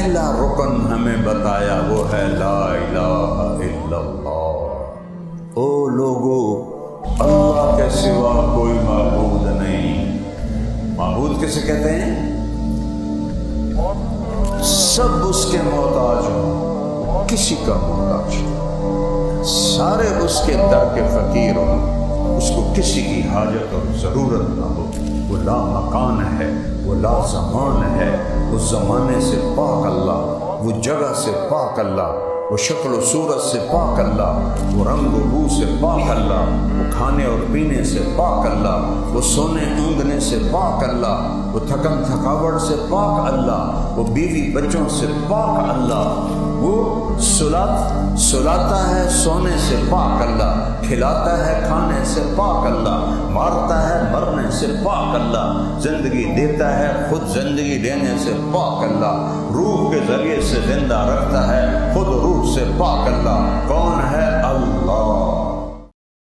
پہلا رکن ہمیں بتایا وہ ہے لا الہ الا اللہ۔ او لوگو، اللہ کے سوا کوئی معبود نہیں۔ معبود کسے کہتے ہیں؟ سب اس کے محتاج ہوں، کسی کا محتاج ہوں، سارے اس کے در کے فقیر ہوں، اس کو کسی کی حاجت اور ضرورت نہ ہو۔ وہ لا مکان ہے، وہ لا زمان ہے، اس زمانے سے پاک اللہ، وہ جگہ سے پاک اللہ، وہ شکل و صورت سے پاک اللہ، وہ رنگ و بو سے پاک اللہ، وہ کھانے اور پینے سے پاک اللہ، وہ سونے اونگنے سے پاک اللہ، وہ تھکن تھکاوٹ سے پاک اللہ، وہ بیوی بچوں سے پاک اللہ، وہ سلاتا ہے سونے سے پاک اللہ، کھلاتا ہے کھانے سے پاک اللہ، مارتا ہے مرنے سے پاک اللہ، زندگی دیتا ہے خود زندگی دینے سے پاک اللہ، روح کے ذریعے سے زندہ رکھتا ہے خود روح سے پاک اللہ۔ کون